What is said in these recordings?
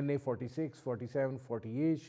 NA 46, 47, 48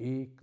1,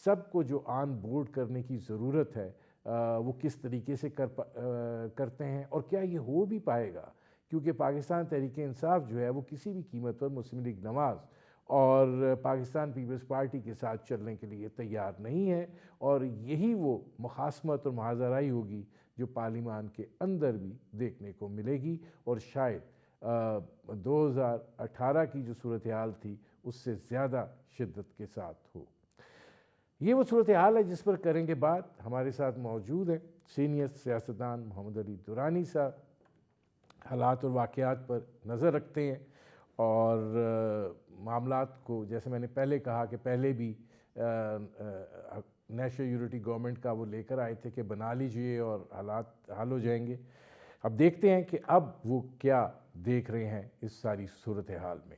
سب کو جو on board کرنے کی ضرورت ہے وہ کس طریقے سے کرتے ہیں اور کیا یہ ہو بھی پائے گا، کیونکہ پاکستان تحریک انصاف جو ہے وہ کسی بھی قیمت پر مسلم لیگ نواز اور پاکستان پیپلز پارٹی کے ساتھ چلنے کے لیے تیار نہیں ہے، اور یہی وہ مخاصمت اور محاذرائی ہوگی جو پارلیمان کے اندر بھی دیکھنے کو ملے گی، اور شاید 2018 کی جو صورتحال تھی اس سے زیادہ شدت کے ساتھ ہو۔ یہ وہ صورتحال ہے جس پر کریں گے بات۔ ہمارے ساتھ موجود ہیں سینئر سیاستدان محمد علی درانی صاحب، حالات اور واقعات پر نظر رکھتے ہیں اور معاملات کو، جیسے میں نے پہلے کہا کہ پہلے بھی نیشنل یونٹی گورنمنٹ کا وہ لے کر آئے تھے کہ بنا لیجئے اور حالات حل ہو جائیں گے۔ اب دیکھتے ہیں کہ اب وہ کیا دیکھ رہے ہیں اس ساری صورتحال میں۔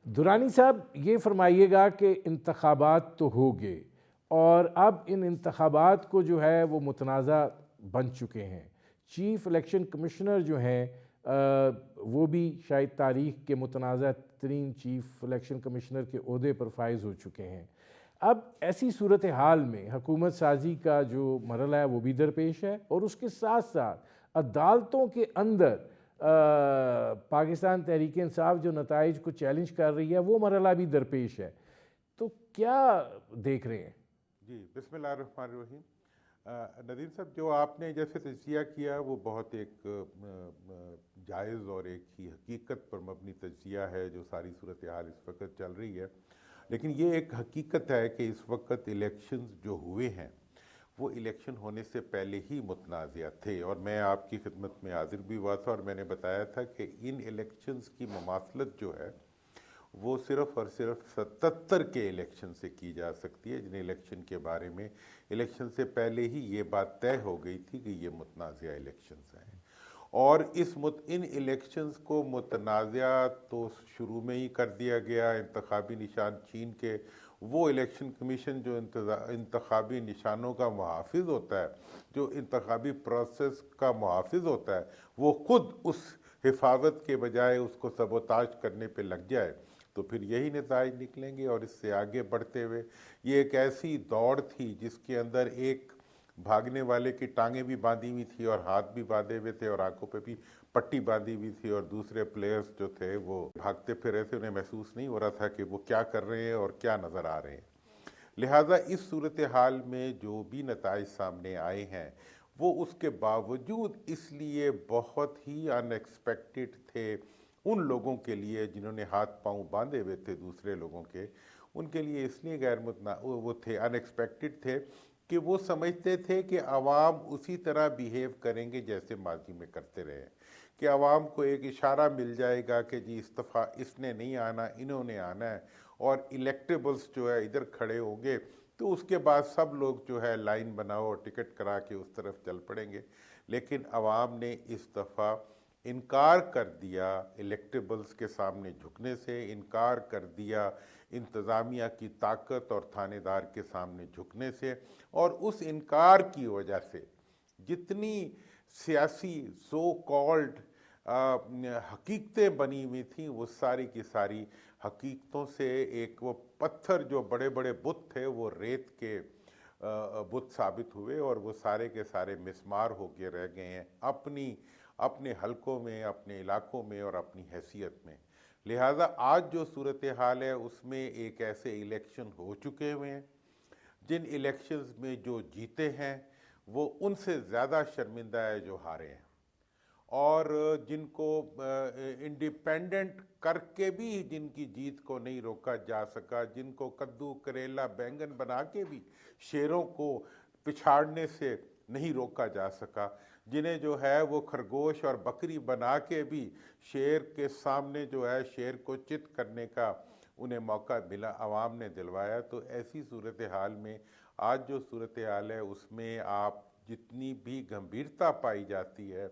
درانی صاحب یہ فرمائیے گا کہ انتخابات تو ہو گئے اور اب ان انتخابات کو جو ہے وہ متنازع بن چکے ہیں، چیف الیکشن کمشنر جو ہیں وہ بھی شاید تاریخ کے متنازع ترین چیف الیکشن کمشنر کے عہدے پر فائز ہو چکے ہیں۔ اب ایسی صورتحال میں حکومت سازی کا جو مرحلہ ہے وہ بھی درپیش ہے، اور اس کے ساتھ ساتھ عدالتوں کے اندر پاکستان تحریک انصاف جو نتائج کو چیلنج کر رہی ہے وہ مرحلہ بھی درپیش ہے، تو کیا دیکھ رہے ہیں؟ جی، بسم اللہ الرحمن الرحیم۔ ندیم صاحب، جو آپ نے جیسے تجزیہ کیا وہ بہت ایک جائز اور ایک ہی حقیقت پر مبنی تجزیہ ہے جو ساری صورتحال اس وقت چل رہی ہے، لیکن یہ ایک حقیقت ہے کہ اس وقت الیکشنز جو ہوئے ہیں وہ الیکشن ہونے سے پہلے ہی متنازع تھے، اور میں آپ کی خدمت میں حاضر بھی ہوا تھا اور میں نے بتایا تھا کہ ان الیکشنز کی مماثلت جو ہے وہ صرف اور صرف 77 کے الیکشن سے کی جا سکتی ہے، جن الیکشن کے بارے میں الیکشن سے پہلے ہی یہ بات طے ہو گئی تھی کہ یہ متنازع الیکشنز ہیں، اور ان الیکشنز کو متنازع تو شروع میں ہی کر دیا گیا۔ انتخابی نشان چین کے وہ الیکشن کمیشن جو انتخابی نشانوں کا محافظ ہوتا ہے، جو انتخابی پروسیس کا محافظ ہوتا ہے، وہ خود اس حفاظت کے بجائے اس کو سبوتاژ کرنے پہ لگ جائے تو پھر یہی نتائج نکلیں گے۔ اور اس سے آگے بڑھتے ہوئے یہ ایک ایسی دوڑ تھی جس کے اندر ایک بھاگنے والے کی ٹانگیں بھی باندھی ہوئی تھی اور ہاتھ بھی باندھے ہوئے تھے اور آنکھوں پہ بھی پٹی باندھی ہوئی تھی، اور دوسرے پلیئرز جو تھے وہ بھاگتے پھر رہے تھے، انہیں محسوس نہیں ہو رہا تھا کہ وہ کیا کر رہے ہیں اور کیا نظر آ رہے ہیں۔ لہٰذا اس صورتحال میں جو بھی نتائج سامنے آئے ہیں وہ اس کے باوجود اس لیے بہت ہی ان ایکسپیکٹڈ تھے ان لوگوں کے لیے جنہوں نے ہاتھ پاؤں باندھے ہوئے تھے دوسرے لوگوں کے، ان کے لیے اس لیے وہ تھے ان ایکسپیکٹڈ تھے کہ وہ سمجھتے تھے کہ عوام اسی طرح بیہیو کریں گے جیسے ماضی میں کرتے رہے، کہ عوام کو ایک اشارہ مل جائے گا کہ جی اس نے نہیں آنا، انہوں نے آنا ہے، اور الیکٹیبلز جو ہے ادھر کھڑے ہوں گے، تو اس کے بعد سب لوگ جو ہے لائن بناؤ اور ٹکٹ کرا کے اس طرف چل پڑیں گے۔ لیکن عوام نے اس دفعہ انکار کر دیا الیکٹیبلز کے سامنے جھکنے سے، انکار کر دیا انتظامیہ کی طاقت اور تھانے دار کے سامنے جھکنے سے، اور اس انکار کی وجہ سے جتنی سیاسی سو کالڈ حقیقتیں بنی ہوئی تھیں وہ ساری کی ساری حقیقتوں سے ایک وہ پتھر جو بڑے بڑے بت تھے وہ ریت کے بت ثابت ہوئے، اور وہ سارے کے سارے مسمار ہو کے رہ گئے ہیں اپنے حلقوں میں، اپنے علاقوں میں اور اپنی حیثیت میں۔ لہٰذا آج جو صورتحال ہے اس میں ایک ایسے الیکشن ہو چکے ہوئے ہیں جن الیکشنز میں جو جیتے ہیں وہ ان سے زیادہ شرمندہ ہے جو ہارے ہیں، اور جن کو انڈیپینڈنٹ کر کے بھی جن کی جیت کو نہیں روکا جا سکا، جن کو کدو کریلا بینگن بنا کے بھی شیروں کو پچھاڑنے سے نہیں روکا جا سکا، جنہیں جو ہے وہ خرگوش اور بکری بنا کے بھی شیر کے سامنے جو ہے شیر کو چت کرنے کا انہیں موقع ملا، عوام نے دلوایا۔ تو ایسی صورتحال میں آج جو صورتحال ہے اس میں آپ جتنی بھی گمبھیرتا پائی جاتی ہے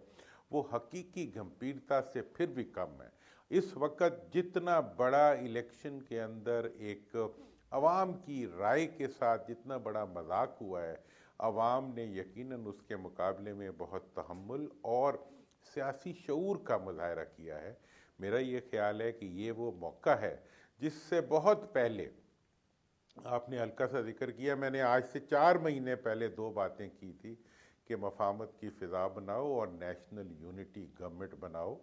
وہ حقیقی گمبھیرتا سے پھر بھی کم ہے۔ اس وقت جتنا بڑا الیکشن کے اندر ایک عوام کی رائے کے ساتھ جتنا بڑا مذاق ہوا ہے، عوام نے یقیناً اس کے مقابلے میں بہت تحمل اور سیاسی شعور کا مظاہرہ کیا ہے۔ میرا یہ خیال ہے کہ یہ وہ موقع ہے جس سے بہت پہلے آپ نے ہلکا سا ذکر کیا. میں نے آج سے 4 مہینے پہلے 2 باتیں کی تھی کہ مفاہمت کی فضا بناؤ اور نیشنل یونٹی گورنمنٹ بناؤ.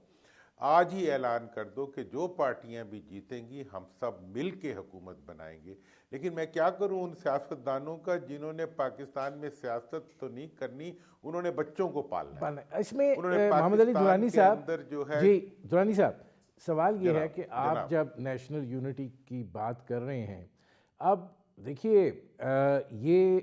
آج ہی اعلان کر دو کہ جو پارٹیاں بھی جیتیں گی ہم سب مل کے حکومت بنائیں گے. لیکن میں کیا کروں ان سیاستدانوں کا جنہوں نے پاکستان میں سیاست تو نہیں کرنی, انہوں نے بچوں کو پالنا ہے. اس میں انہوں نے محمد علی پاکستان درانی کے صاحب, اندر جو ہے, جی درانی صاحب, سوال یہ ہے کہ آپ جناب جب نیشنل یونٹی کی بات کر رہے ہیں, اب دیکھیے یہ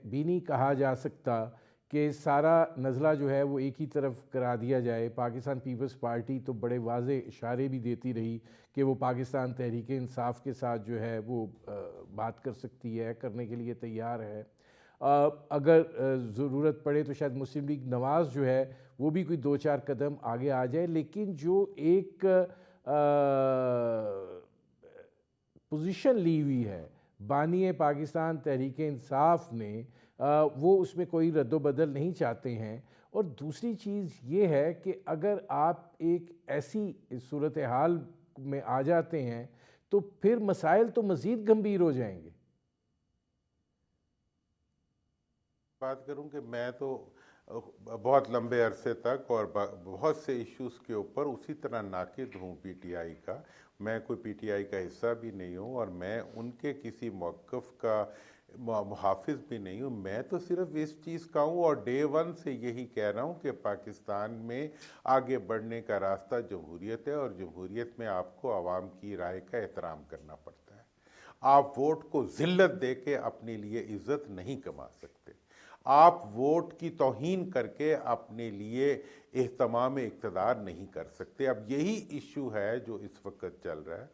بھی نہیں کہا جا سکتا کہ سارا نزلہ جو ہے وہ ایک ہی طرف کرا دیا جائے. پاکستان پیپلز پارٹی تو بڑے واضح اشارے بھی دیتی رہی کہ وہ پاکستان تحریک انصاف کے ساتھ جو ہے وہ بات کر سکتی ہے, کرنے کے لیے تیار ہے. اگر ضرورت پڑے تو شاید مسلم لیگ نواز جو ہے وہ بھی کوئی 2-4 قدم آگے آ جائے. لیکن جو ایک پوزیشن لی ہوئی ہے بانی پاکستان تحریک انصاف نے, وہ اس میں کوئی رد و بدل نہیں چاہتے ہیں. اور دوسری چیز یہ ہے کہ اگر آپ ایک ایسی صورتحال میں آ جاتے ہیں تو پھر مسائل تو مزید گمبھیر ہو جائیں گے. بات کروں کہ میں تو بہت لمبے عرصے تک اور بہت سے ایشوز کے اوپر اسی طرح ناقد ہوں پی ٹی آئی کا. میں کوئی پی ٹی آئی کا حصہ بھی نہیں ہوں اور میں ان کے کسی موقف کا محافظ بھی نہیں ہوں. میں تو صرف اس چیز کا ہوں اور ڈے 1 سے یہی کہہ رہا ہوں کہ پاکستان میں آگے بڑھنے کا راستہ جمہوریت ہے, اور جمہوریت میں آپ کو عوام کی رائے کا احترام کرنا پڑتا ہے. آپ ووٹ کو ذلت دے کے اپنے لیے عزت نہیں کما سکتے. آپ ووٹ کی توہین کر کے اپنے لیے اہتمام اقتدار نہیں کر سکتے. اب یہی ایشو ہے جو اس وقت چل رہا ہے.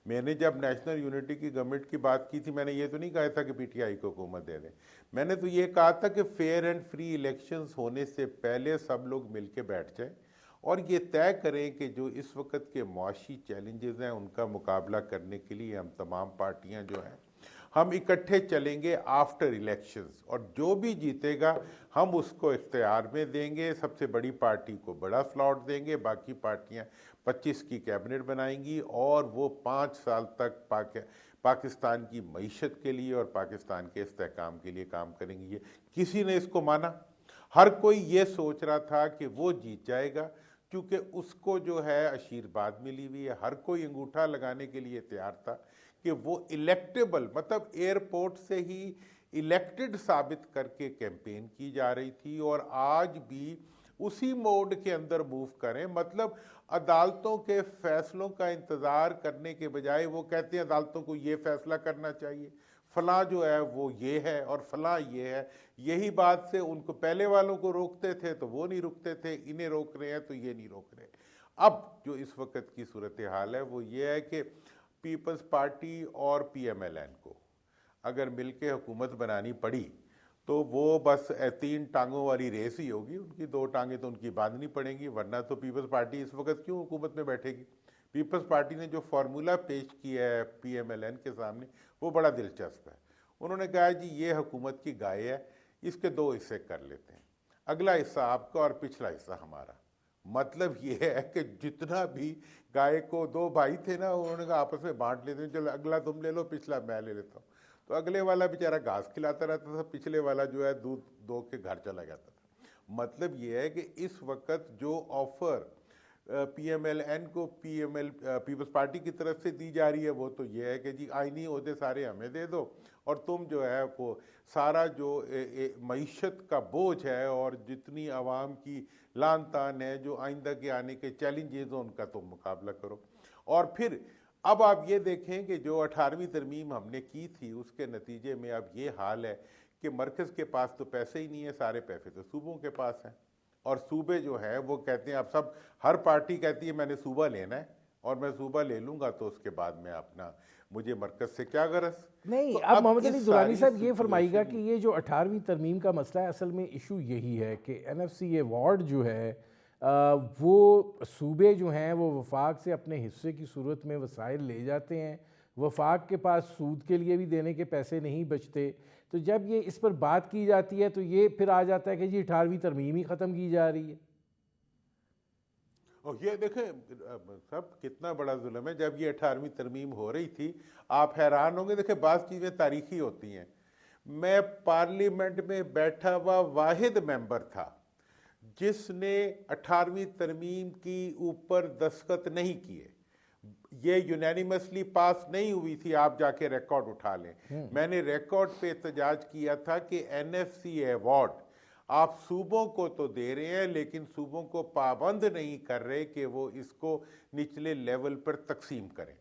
میں نے جب نیشنل یونٹی کی گورنمنٹ کی بات کی تھی, میں نے یہ تو نہیں کہا تھا کہ پی ٹی آئی کو حکومت دے دیں. میں نے تو یہ کہا تھا کہ فیئر اینڈ فری الیکشنز ہونے سے پہلے سب لوگ مل کے بیٹھ جائیں اور یہ طے کریں کہ جو اس وقت کے معاشی چیلنجز ہیں ان کا مقابلہ کرنے کے لیے ہم تمام پارٹیاں جو ہیں ہم اکٹھے چلیں گے آفٹر الیکشنز, اور جو بھی جیتے گا ہم اس کو اختیار میں دیں گے. سب سے بڑی پارٹی کو بڑا سلاٹ دیں گے, باقی پارٹیاں 25 کی کیبنٹ بنائیں گی اور وہ 5 سال تک پاکستان کی معیشت کے لیے اور پاکستان کے استحکام کے لیے کام کریں گی. یہ کسی نے اس کو مانا؟ ہر کوئی یہ سوچ رہا تھا کہ وہ جیت جائے گا کیونکہ اس کو جو ہے آشیرواد ملی ہوئی ہے. ہر کوئی انگوٹھا لگانے کے لیے تیار تھا کہ وہ الیکٹیبل, مطلب ایئرپورٹ سے ہی الیکٹڈ ثابت کر کے کیمپین کی جا رہی تھی, اور آج بھی اسی موڈ کے اندر موو کریں. مطلب عدالتوں کے فیصلوں کا انتظار کرنے کے بجائے وہ کہتے ہیں عدالتوں کو یہ فیصلہ کرنا چاہیے, فلاں جو ہے وہ یہ ہے اور فلاں یہ ہے. یہی بات سے ان کو پہلے والوں کو روکتے تھے تو وہ نہیں رکتے تھے, انہیں روک رہے ہیں تو یہ نہیں روک رہے. اب جو اس وقت کی صورتحال ہے وہ یہ ہے کہ پیپلز پارٹی اور پی ایم ایل این کو اگر مل کے حکومت بنانی پڑی تو وہ بس 3 ٹانگوں والی ریس ہی ہوگی. ان کی 2 ٹانگیں تو ان کی باندھنی پڑیں گی, ورنہ تو پیپلز پارٹی اس وقت کیوں حکومت میں بیٹھے گی. پیپلز پارٹی نے جو فارمولہ پیش کیا ہے پی ایم ایل این کے سامنے وہ بڑا دلچسپ ہے. انہوں نے کہا جی یہ حکومت کی گائے ہے, اس کے 2 حصے کر لیتے ہیں, اگلا حصہ آپ کا اور پچھلا حصہ ہمارا. مطلب یہ ہے کہ جتنا بھی گائے کو 2 بھائی تھے نا, انہوں نے کہا آپس میں بانٹ لیتے ہیں, چلو اگلا تم لے لو پچھلا میں لے لیتا ہوں. تو اگلے والا بیچارہ گھاس کھلاتا رہتا تھا, پچھلے والا جو ہے دودھ دو کے گھر چلا جاتا تھا. مطلب یہ ہے کہ اس وقت جو offer P M L N کو پیپلز پارٹی کی طرف سے دی جا رہی ہے وہ تو یہ ہے کہ جی آئینی عہدے سارے ہمیں دے دو, اور تم جو ہے وہ سارا جو معیشت کا بوجھ ہے اور جتنی عوام کی لان تان ہے, جو آئندہ کے آنے کے چیلنجز ہیں ان کا تم مقابلہ کرو. اور پھر اب آپ یہ دیکھیں کہ جو 18ویں ترمیم ہم نے کی تھی اس کے نتیجے میں اب یہ حال ہے کہ مرکز کے پاس تو پیسے ہی نہیں ہے, سارے پیسے تو صوبوں کے پاس ہیں, اور صوبے جو ہیں وہ کہتے ہیں اب سب ہر پارٹی کہتی ہے میں نے صوبہ لینا ہے اور میں صوبہ لے لوں گا تو اس کے بعد میں اپنا مجھے مرکز سے کیا غرض. نہیں, اب محمد علی درانی صاحب یہ فرمائیے گا کہ یہ جو 18ویں ترمیم کا مسئلہ ہے اصل میں ایشو یہی ہے کہ این ایف سی ایوارڈ جو ہے وہ صوبے جو ہیں وہ وفاق سے اپنے حصے کی صورت میں وسائل لے جاتے ہیں, وفاق کے پاس سود کے لیے بھی دینے کے پیسے نہیں بچتے. تو جب یہ اس پر بات کی جاتی ہے تو یہ پھر آ جاتا ہے کہ جی 18ویں ترمیم ہی ختم کی جا رہی ہے. اور یہ دیکھیں سب کتنا بڑا ظلم ہے. جب یہ 18ویں ترمیم ہو رہی تھی آپ حیران ہوں گے, دیکھیں بعض چیزیں تاریخی ہوتی ہیں. میں پارلیمنٹ میں بیٹھا ہوا واحد ممبر تھا جس نے 18ویں ترمیم کی اوپر دستخط نہیں کیے. یہ یونینیمسلی پاس نہیں ہوئی تھی, آپ جا کے ریکارڈ اٹھا لیں. میں نے ریکارڈ پہ احتجاج کیا تھا کہ NFC ایوارڈ آپ صوبوں کو تو دے رہے ہیں لیکن صوبوں کو پابند نہیں کر رہے کہ وہ اس کو نچلے لیول پر تقسیم کریں.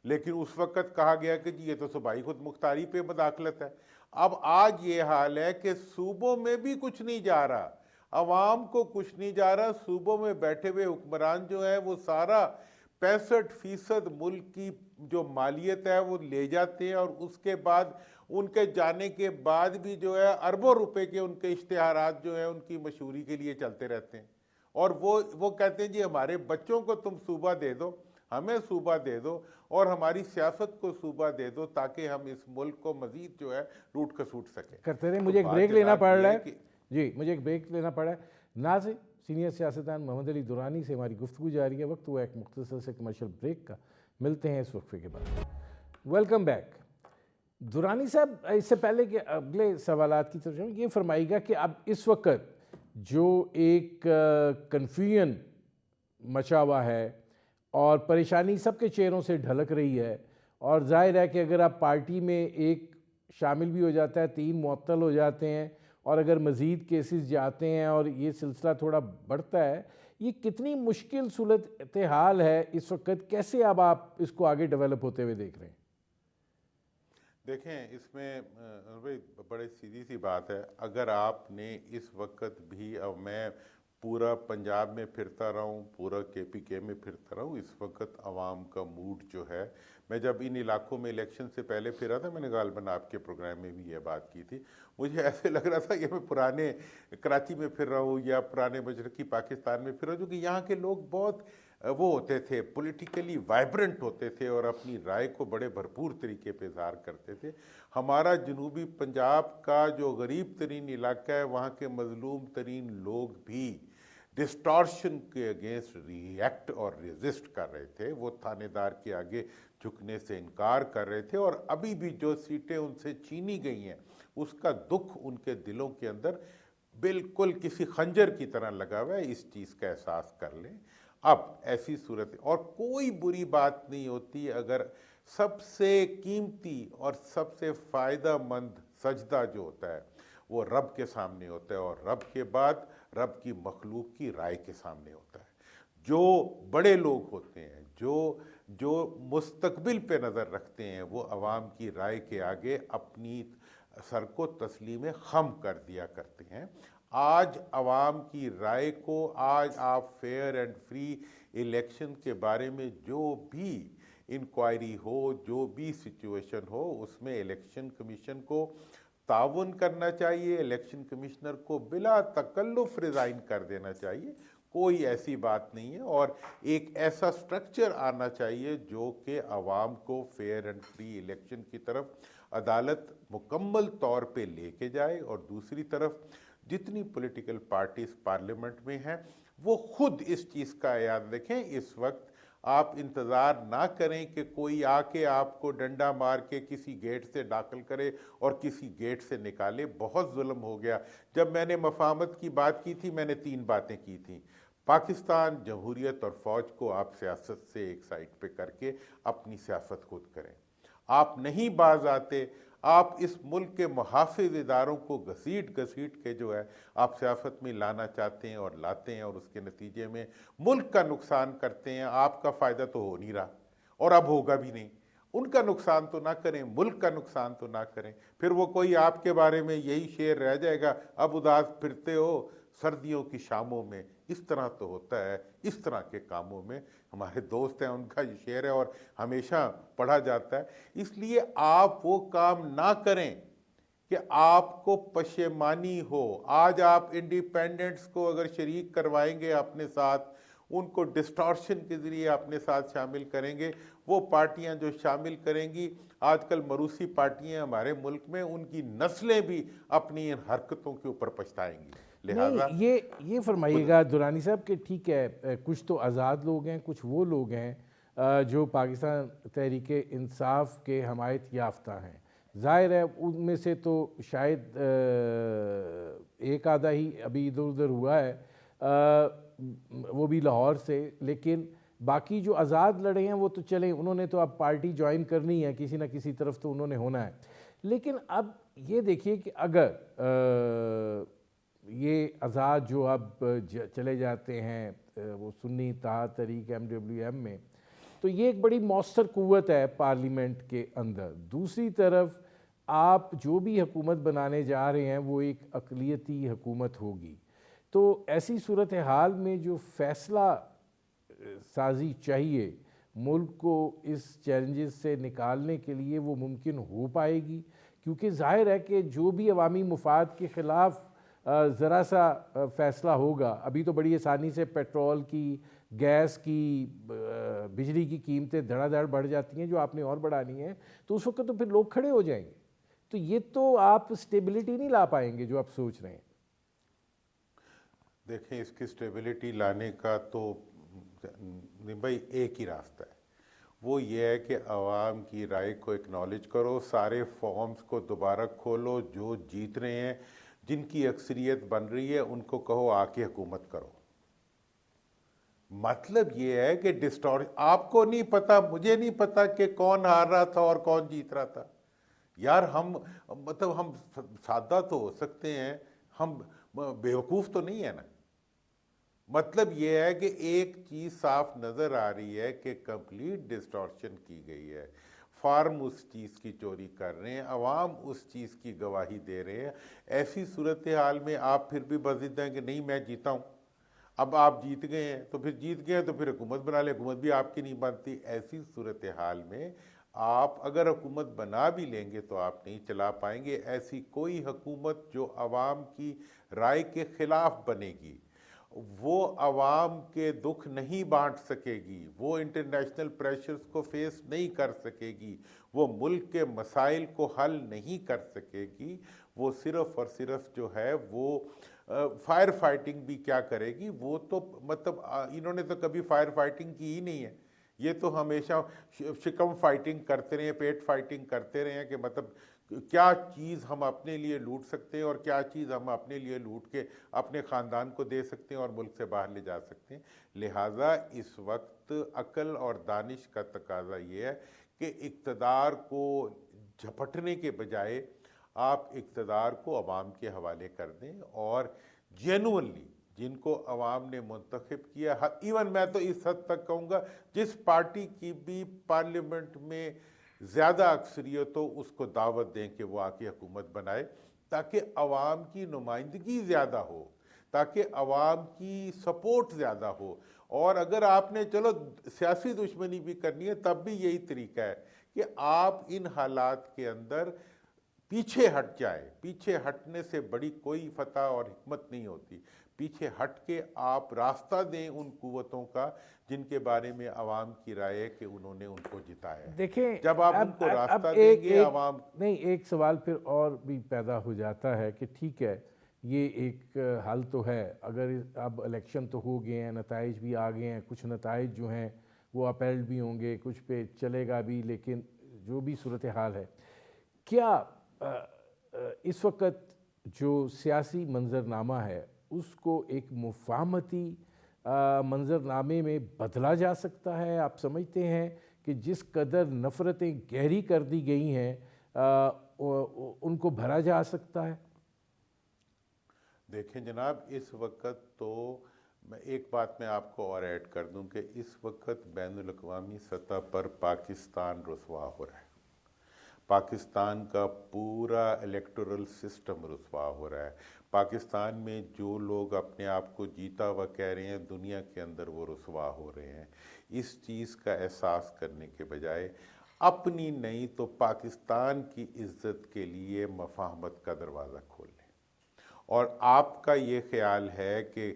لیکن اس وقت کہا گیا کہ جی یہ تو صوبائی خود مختاری پہ مداخلت ہے. اب آج یہ حال ہے کہ صوبوں میں بھی کچھ نہیں جا رہا, عوام کو کچھ نہیں جا رہا. صوبوں میں بیٹھے ہوئے حکمران جو ہیں وہ سارا 65% ملک کی جو مالیت ہے وہ لے جاتے ہیں, اور اس کے بعد ان کے جانے کے بعد بھی جو ہے اربوں روپے کے ان کے اشتہارات جو ہیں ان کی مشہوری کے لیے چلتے رہتے ہیں. اور وہ کہتے ہیں جی ہمارے بچوں کو تم صوبہ دے دو, ہمیں صوبہ دے دو, اور ہماری سیاست کو صوبہ دے دو تاکہ ہم اس ملک کو مزید جو ہے روٹ کسوٹ سکیں. کرتے رہے. مجھے ایک بریک لینا پڑ رہا ہے. جی مجھے ایک بریک لینا پڑ رہا ہے. ناظرین, سینئر سیاستدان محمد علی درانی سے ہماری گفتگو جاری ہے. وقت ہوا ایک مختصر سے کمرشل بریک کا. ملتے ہیں اس وقفے کے بعد. Welcome back. درانی صاحب, اس سے پہلے کہ اگلے سوالات کی طرف جاؤں, یہ فرمائیے گا کہ اب اس وقت جو ایک کنفیوژن مچا ہوا ہے اور پریشانی سب کے چہروں سے ڈھلک رہی ہے, اور ظاہر ہے کہ اگر آپ پارٹی میں ایک شامل بھی ہو جاتا ہے 3 معطل ہو جاتے ہیں, اور اگر مزید کیسز جاتے ہیں اور یہ سلسلہ تھوڑا بڑھتا ہے, یہ کتنی مشکل صورتحال ہے اس وقت. کیسے اب آپ اس کو آگے ڈیولپ ہوتے ہوئے دیکھ رہے ہیں؟ دیکھیں اس میں بڑے سیدھی سی بات ہے. اگر آپ نے اس وقت بھی, اب میں پورا پنجاب میں پھرتا رہا ہوں, پورا KPK میں پھرتا رہا ہوں, اس وقت عوام کا موڈ جو ہے, میں جب ان علاقوں میں الیکشن سے پہلے پھرا تھا, میں نے غالباً آپ کے پروگرام میں بھی یہ بات کی تھی, مجھے ایسے لگ رہا تھا کہ میں پرانے کراچی میں پھر رہا ہوں یا پرانے مشرقی پاکستان میں پھر رہا ہوں, کیونکہ یہاں کے لوگ بہت وہ ہوتے تھے, پولیٹیکلی وائبرنٹ ہوتے تھے اور اپنی رائے کو بڑے بھرپور طریقے پہ اظہار کرتے تھے. ہمارا جنوبی پنجاب کا جو غریب ترین علاقہ ہے, وہاں کے مظلوم ترین لوگ بھی ڈسٹارشن کے اگینسٹ ری ایکٹ اور ریزسٹ کر رہے تھے. وہ تھانے دار کے آگے جھکنے سے انکار کر رہے تھے, اور ابھی بھی جو سیٹیں ان سے چھینی گئی ہیں اس کا دکھ ان کے دلوں کے اندر بالکل کسی خنجر کی طرح لگا ہوا ہے. اس چیز کا احساس کر لیں. اب ایسی صورت, اور کوئی بری بات نہیں ہوتی اگر سب سے قیمتی اور سب سے فائدہ مند سجدہ جو ہوتا ہے وہ رب کے سامنے ہوتا ہے, اور رب کے بعد رب کی مخلوق کی رائے کے سامنے ہوتا ہے. جو بڑے لوگ ہوتے ہیں, جو مستقبل پہ نظر رکھتے ہیں, وہ عوام کی رائے کے آگے اپنی سر کو تسلیم خم کر دیا کرتے ہیں. آج عوام کی رائے کو, آج آپ فیئر اینڈ فری الیکشن کے بارے میں جو بھی انکوائری ہو, جو بھی سچویشن ہو, اس میں الیکشن کمیشن کو تعاون کرنا چاہیے. الیکشن کمشنر کو بلا تکلف ریزائن کر دینا چاہیے. کوئی ایسی بات نہیں ہے, اور ایک ایسا سٹرکچر آنا چاہیے جو کہ عوام کو فیئر اینڈ فری الیکشن کی طرف عدالت مکمل طور پہ لے کے جائے. اور دوسری طرف جتنی پولیٹیکل پارٹیز پارلیمنٹ میں ہیں وہ خود اس چیز کا یاد رکھیں. اس وقت آپ انتظار نہ کریں کہ کوئی آ کے آپ کو ڈنڈا مار کے کسی گیٹ سے داخل کرے اور کسی گیٹ سے نکالے. بہت ظلم ہو گیا. جب میں نے مفاہمت کی بات کی تھی, میں نے 3 باتیں کی تھیں. پاکستان, جمہوریت اور فوج کو آپ سیاست سے ایک سائٹ پہ کر کے اپنی سیاست خود کریں. آپ نہیں باز آتے, آپ اس ملک کے محافظ اداروں کو گھسیٹ کے جو ہے آپ سیاست میں لانا چاہتے ہیں اور لاتے ہیں, اور اس کے نتیجے میں ملک کا نقصان کرتے ہیں. آپ کا فائدہ تو ہو نہیں رہا اور اب ہوگا بھی نہیں. ان کا نقصان تو نہ کریں, ملک کا نقصان تو نہ کریں. پھر وہ کوئی آپ کے بارے میں یہی شعر رہ جائے گا, اب اداس پھرتے ہو سردیوں کی شاموں میں. اس طرح تو ہوتا ہے. اس طرح کے کاموں میں ہمارے دوست ہیں, ان کا یہ شعر ہے اور ہمیشہ پڑھا جاتا ہے. اس لیے آپ وہ کام نہ کریں کہ آپ کو پشیمانی ہو. آج آپ انڈیپینڈنٹس کو اگر شریک کروائیں گے اپنے ساتھ, ان کو ڈسٹارشن کے ذریعے اپنے ساتھ شامل کریں گے, وہ پارٹیاں جو شامل کریں گی, آج کل مروسی پارٹیاں ہمارے ملک میں, ان کی نسلیں بھی اپنی ان حرکتوں کے اوپر پچھتائیں گی. لہٰذا نہیں یہ فرمائیے گا درانی صاحب کہ ٹھیک ہے کچھ تو آزاد لوگ ہیں، کچھ وہ لوگ ہیں جو پاکستان تحریک انصاف کے حمایت یافتہ ہیں، ظاہر ہے ان میں سے تو شاید ایک آدھا ہی ابھی ادھر ادھر ہوا ہے، وہ بھی لاہور سے، لیکن باقی جو آزاد لڑے ہیں وہ تو چلیں، انہوں نے تو اب پارٹی جوائن کرنی ہے، کسی نہ کسی طرف تو انہوں نے ہونا ہے۔ لیکن اب یہ دیکھیے کہ اگر یہ آزاد جو اب چلے جاتے ہیں وہ سنی اتحاد تحریک MWM میں، تو یہ ایک بڑی مؤثر قوت ہے پارلیمنٹ کے اندر۔ دوسری طرف آپ جو بھی حکومت بنانے جا رہے ہیں وہ ایک اقلیتی حکومت ہوگی، تو ایسی صورتحال میں جو فیصلہ سازی چاہیے ملک کو اس چیلنجز سے نکالنے کے لیے، وہ ممکن ہو پائے گی؟ کیونکہ ظاہر ہے کہ جو بھی عوامی مفاد کے خلاف ذرا سا فیصلہ ہوگا، ابھی تو بڑی آسانی سے پیٹرول کی، گیس کی، بجلی کی قیمتیں دھڑا دھڑ بڑھ جاتی ہیں جو آپ نے اور بڑھانی ہیں، تو اس وقت تو پھر لوگ کھڑے ہو جائیں گے، تو یہ تو آپ سٹیبلٹی نہیں لا پائیں گے جو آپ سوچ رہے ہیں۔ دیکھیں اس کی سٹیبلٹی لانے کا تو بھائی ایک ہی راستہ ہے، وہ یہ ہے کہ عوام کی رائے کو اکنالج کرو، سارے فارمز کو دوبارہ کھولو، جو جیت رہے ہیں، جن کی اکثریت بن رہی ہے، ان کو کہو آ کے حکومت کرو۔ مطلب یہ ہے کہ آپ کو نہیں پتا، مجھے نہیں پتا کہ کون ہار رہا تھا اور کون جیت رہا تھا یار۔ ہم سادہ تو ہو سکتے ہیں، ہم بیوقوف تو نہیں ہے نا۔ مطلب یہ ہے کہ ایک چیز صاف نظر آ رہی ہے کہ کمپلیٹ ڈسٹارشن کی گئی ہے، فارم اس چیز کی چوری کر رہے ہیں، عوام اس چیز کی گواہی دے رہے ہیں۔ ایسی صورتحال میں آپ پھر بھی بضد ہیں کہ نہیں میں جیتا ہوں، اب آپ جیت گئے ہیں تو پھر جیت گئے ہیں تو پھر حکومت بنا لیں، حکومت بھی آپ کی نہیں بنتی۔ ایسی صورتحال میں آپ اگر حکومت بنا بھی لیں گے تو آپ نہیں چلا پائیں گے۔ ایسی کوئی حکومت جو عوام کی رائے کے خلاف بنے گی، وہ عوام کے دکھ نہیں بانٹ سکے گی، وہ انٹرنیشنل پریشرز کو فیس نہیں کر سکے گی، وہ ملک کے مسائل کو حل نہیں کر سکے گی، وہ صرف اور صرف جو ہے وہ فائر فائٹنگ بھی کیا کرے گی؟ وہ تو مطلب انہوں نے تو کبھی فائر فائٹنگ کی ہی نہیں ہے، یہ تو ہمیشہ شکم فائٹنگ کرتے رہے ہیں، پیٹ فائٹنگ کرتے رہے ہیں کہ مطلب کیا چیز ہم اپنے لیے لوٹ سکتے ہیں اور کیا چیز ہم اپنے لیے لوٹ کے اپنے خاندان کو دے سکتے ہیں اور ملک سے باہر لے جا سکتے ہیں۔ لہٰذا اس وقت عقل اور دانش کا تقاضا یہ ہے کہ اقتدار کو جھپٹنے کے بجائے آپ اقتدار کو عوام کے حوالے کر دیں، اور جینوئنلی جن کو عوام نے منتخب کیا، ایون میں تو اس حد تک کہوں گا جس پارٹی کی بھی پارلیمنٹ میں زیادہ اکثریت ہو، اس کو دعوت دیں کہ وہ آ کے حکومت بنائے، تاکہ عوام کی نمائندگی زیادہ ہو، تاکہ عوام کی سپورٹ زیادہ ہو۔ اور اگر آپ نے چلو سیاسی دشمنی بھی کرنی ہے تب بھی یہی طریقہ ہے کہ آپ ان حالات کے اندر پیچھے ہٹ جائیں۔ پیچھے ہٹنے سے بڑی کوئی فتح اور حکمت نہیں ہوتی، پیچھے ہٹ کے آپ راستہ دیں ان قوتوں کا جن کے بارے میں عوام کی رائے ہے کہ انہوں نے ان کو جتایا ہے۔ دیکھیں جب آپ ان کو اب راستہ دیں گے عوام نہیں، ایک سوال پھر اور بھی پیدا ہو جاتا ہے کہ ٹھیک ہے یہ ایک حل تو ہے، اگر اب الیکشن تو ہو گئے ہیں، نتائج بھی آ گئے ہیں، کچھ نتائج جو ہیں وہ اپیلڈ بھی ہوں گے، کچھ پہ چلے گا بھی، لیکن جو بھی صورتحال ہے، کیا اس وقت جو سیاسی منظرنامہ ہے اس کو ایک مفاہمتی منظرنامے میں بدلا جا سکتا ہے؟ آپ سمجھتے ہیں کہ جس قدر نفرتیں گہری کر دی گئی ہیں ان کو بھرا جا سکتا ہے؟ دیکھیں جناب، اس وقت تو میں ایک بات میں آپ کو اور ایڈ کر دوں کہ اس وقت بین الاقوامی سطح پر پاکستان رسوا ہو رہا ہے، پاکستان کا پورا الیکٹورل سسٹم رسوا ہو رہا ہے۔ پاکستان میں جو لوگ اپنے آپ کو جیتا ہوا کہہ رہے ہیں، دنیا کے اندر وہ رسوا ہو رہے ہیں۔ اس چیز کا احساس کرنے کے بجائے اپنی نہیں تو پاکستان کی عزت کے لیے مفاہمت کا دروازہ کھول لیں۔ اور آپ کا یہ خیال ہے کہ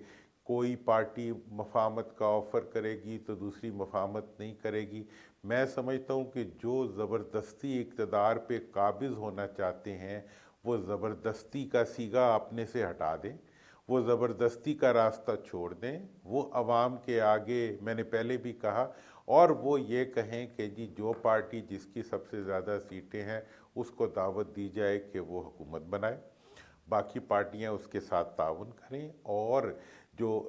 کوئی پارٹی مفاہمت کا آفر کرے گی تو دوسری مفاہمت نہیں کرے گی، میں سمجھتا ہوں کہ جو زبردستی اقتدار پہ قابض ہونا چاہتے ہیں وہ زبردستی کا سیگا اپنے سے ہٹا دیں وہ زبردستی کا راستہ چھوڑ دیں، وہ عوام کے آگے، میں نے پہلے بھی کہا، اور وہ یہ کہیں کہ جی جو پارٹی جس کی سب سے زیادہ سیٹیں ہیں اس کو دعوت دی جائے کہ وہ حکومت بنائے، باقی پارٹیاں اس کے ساتھ تعاون کریں۔ اور جو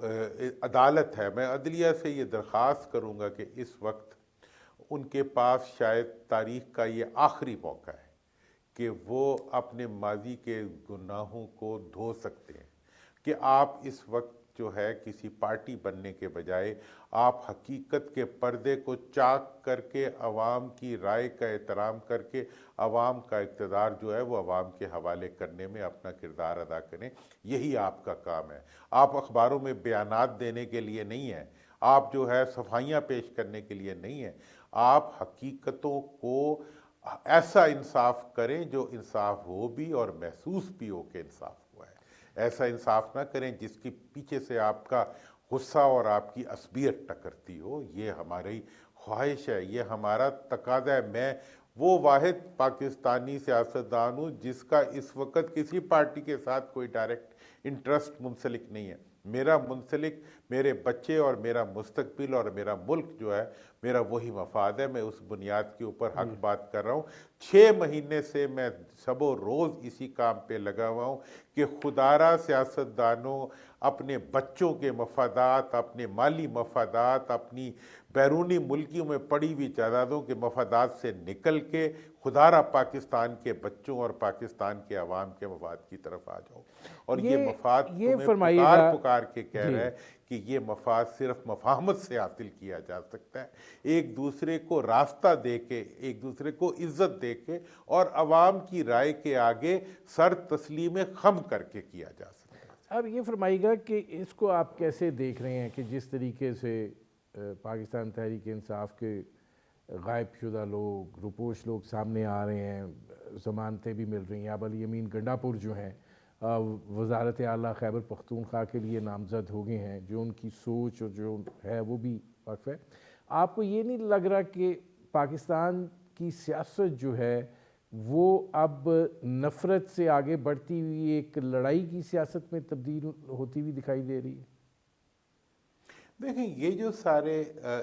عدالت ہے، میں عدلیہ سے یہ درخواست کروں گا کہ اس وقت ان کے پاس شاید تاریخ کا یہ آخری موقع ہے کہ وہ اپنے ماضی کے گناہوں کو دھو سکتے ہیں، کہ آپ اس وقت جو ہے کسی پارٹی بننے کے بجائے آپ حقیقت کے پردے کو چاک کر کے عوام کی رائے کا احترام کر کے عوام کا اقتدار جو ہے وہ عوام کے حوالے کرنے میں اپنا کردار ادا کریں۔ یہی آپ کا کام ہے۔ آپ اخباروں میں بیانات دینے کے لیے نہیں ہیں، آپ جو ہے صفائیاں پیش کرنے کے لیے نہیں ہیں، آپ حقیقتوں کو ایسا انصاف کریں جو انصاف ہو بھی اور محسوس بھی ہو کہ انصاف ہوا ہے۔ ایسا انصاف نہ کریں جس کی پیچھے سے آپ کا غصہ اور آپ کی عصبیت ٹکرتی ہو۔ یہ ہماری خواہش ہے، یہ ہمارا تقاضا ہے۔ میں وہ واحد پاکستانی سیاستدان ہوں جس کا اس وقت کسی پارٹی کے ساتھ کوئی ڈائریکٹ انٹرسٹ منسلک نہیں ہے۔ میرا منسلک میرے بچے اور میرا مستقبل اور میرا ملک جو ہے، میرا وہی مفاد ہے۔ میں اس بنیاد کے اوپر حق بات کر رہا ہوں۔ 6 مہینے سے میں شب و روز اسی کام پہ لگا ہوا ہوں کہ خدارہ سیاستدانوں اپنے بچوں کے مفادات، اپنے مالی مفادات، اپنی بیرونی ملکیوں میں پڑی ہوئی جائیدادوں کے مفادات سے نکل کے خدارہ پاکستان کے بچوں اور پاکستان کے عوام کے مفاد کی طرف آ جاؤ۔ اور یہ مفاد تمہیں پکار کے کہہ رہا ہے کہ یہ مفاد صرف مفاہمت سے حاصل کیا جا سکتا ہے، ایک دوسرے کو راستہ دے کے، ایک دوسرے کو عزت دے کے اور عوام کی رائے کے آگے سر تسلیم خم کر کے کیا جا سکتا ہے۔ اب یہ فرمائیے گا کہ اس کو آپ کیسے دیکھ رہے ہیں کہ جس طریقے سے پاکستان تحریک انصاف کے غائب شدہ لوگ، روپوش لوگ سامنے آ رہے ہیں، ضمانتیں بھی مل رہی ہیں، اب علی امین گنڈاپور جو ہیں وزارت اعلیٰ خیبر پختونخوا کے لیے نامزد ہو گئے ہیں، جو ان کی سوچ اور جو ہے وہ بھی وقف ہے۔ آپ کو یہ نہیں لگ رہا کہ پاکستان کی سیاست جو ہے وہ اب نفرت سے آگے بڑھتی ہوئی ایک لڑائی کی سیاست میں تبدیل ہوتی ہوئی دکھائی دے رہی ہے؟ دیکھیں، یہ جو سارے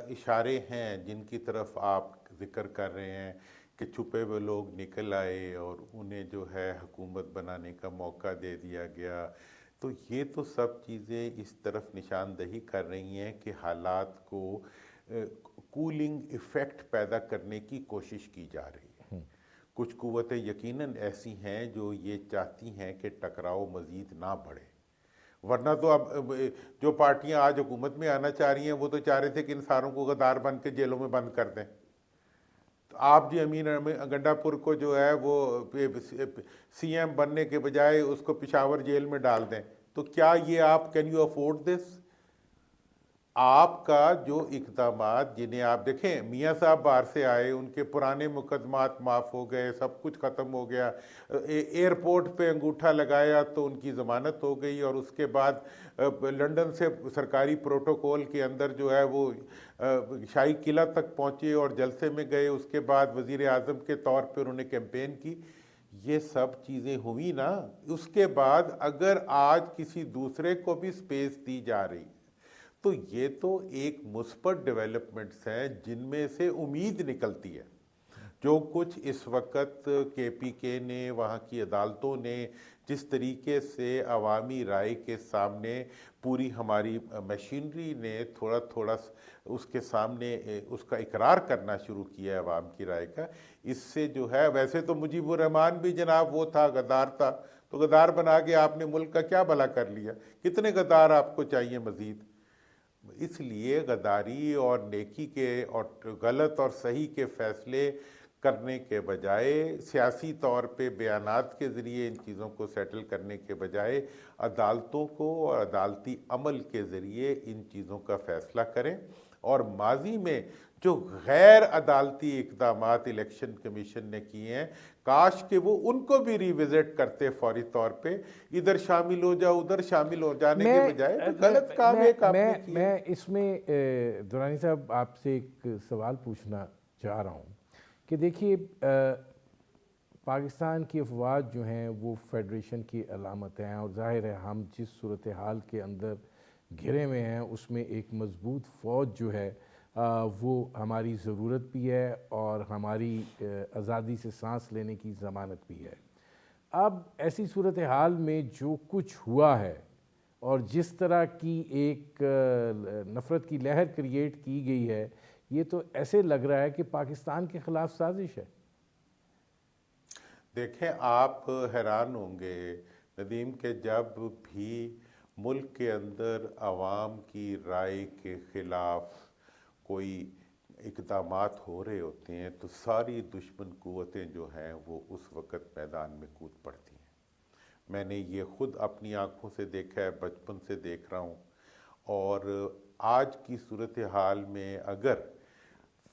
اشارے ہیں جن کی طرف آپ ذکر کر رہے ہیں کہ چھپے ہوئے لوگ نکل آئے اور انہیں جو ہے حکومت بنانے کا موقع دے دیا گیا، تو یہ تو سب چیزیں اس طرف نشاندہی کر رہی ہیں کہ حالات کو کولنگ ایفیکٹ پیدا کرنے کی کوشش کی جا رہی ہے۔ کچھ قوتیں یقیناً ایسی ہیں جو یہ چاہتی ہیں کہ ٹکراؤ مزید نہ بڑھے، ورنہ تو اب جو پارٹیاں آج حکومت میں آنا چاہ رہی ہیں وہ تو چاہ رہے تھے کہ ان ساروں کو غدار بن کے جیلوں میں بند کر دیں۔ تو آپ جی امین گنڈاپور کو جو ہے وہ سی ایم بننے کے بجائے اس کو پشاور جیل میں ڈال دیں، تو کیا یہ آپ کین یو افورڈ دس؟ آپ کا جو اقدامات جنہیں آپ دیکھیں، میاں صاحب باہر سے آئے، ان کے پرانے مقدمات معاف ہو گئے، سب کچھ ختم ہو گیا، ایئرپورٹ پہ انگوٹھا لگایا تو ان کی ضمانت ہو گئی، اور اس کے بعد لنڈن سے سرکاری پروٹوکول کے اندر جو ہے وہ شاہی قلعہ تک پہنچے اور جلسے میں گئے، اس کے بعد وزیر اعظم کے طور پہ انہوں نے کیمپین کی۔ یہ سب چیزیں ہوئی نا۔ اس کے بعد اگر آج کسی دوسرے کو بھی سپیس دی جا رہی ہے تو یہ تو ایک مثبت ڈیولپمنٹس ہیں جن میں سے امید نکلتی ہے۔ جو کچھ اس وقت کے پی کے نے، وہاں کی عدالتوں نے جس طریقے سے عوامی رائے کے سامنے پوری ہماری مشینری نے تھوڑا تھوڑا اس کے سامنے اس کا اقرار کرنا شروع کیا ہے عوام کی رائے کا، اس سے جو ہے، ویسے تو مجیب الرحمان بھی جناب وہ تھا، غدار تھا، تو غدار بنا کے آپ نے ملک کا کیا بھلا کر لیا؟ کتنے غدار آپ کو چاہیے مزید؟ اس لیے غداری اور نیکی کے اور غلط اور صحیح کے فیصلے کرنے کے بجائے، سیاسی طور پہ بیانات کے ذریعے ان چیزوں کو سیٹل کرنے کے بجائے، عدالتوں کو اور عدالتی عمل کے ذریعے ان چیزوں کا فیصلہ کریں۔ اور ماضی میں جو غیر عدالتی اقدامات الیکشن کمیشن نے کیے ہیں، کاش کہ وہ ان کو بھی ریوزٹ کرتے فوری طور پہ، ادھر شامل ہو جاؤ ادھر شامل ہو جانے کے بجائے غلط کام ایک آپ نے کیا۔ میں اس میں درانی صاحب آپ سے ایک سوال پوچھنا چاہ رہا ہوں کہ دیکھیے، پاکستان کی افواج جو ہیں وہ فیڈریشن کی علامت ہیں، اور ظاہر ہے ہم جس صورتحال کے اندر گھرے ہوئے ہیں اس میں ایک مضبوط فوج جو ہے وہ ہماری ضرورت بھی ہے اور ہماری آزادی سے سانس لینے کی ضمانت بھی ہے۔ اب ایسی صورتحال میں جو کچھ ہوا ہے اور جس طرح کی ایک نفرت کی لہر کریٹ کی گئی ہے، یہ تو ایسے لگ رہا ہے کہ پاکستان کے خلاف سازش ہے۔ دیکھیں، آپ حیران ہوں گے ندیم کہ جب بھی ملک کے اندر عوام کی رائے کے خلاف کوئی اقدامات ہو رہے ہوتے ہیں تو ساری دشمن قوتیں جو ہیں وہ اس وقت میدان میں کود پڑتی ہیں۔ میں نے یہ خود اپنی آنکھوں سے دیکھا ہے، بچپن سے دیکھ رہا ہوں، اور آج کی صورتحال میں اگر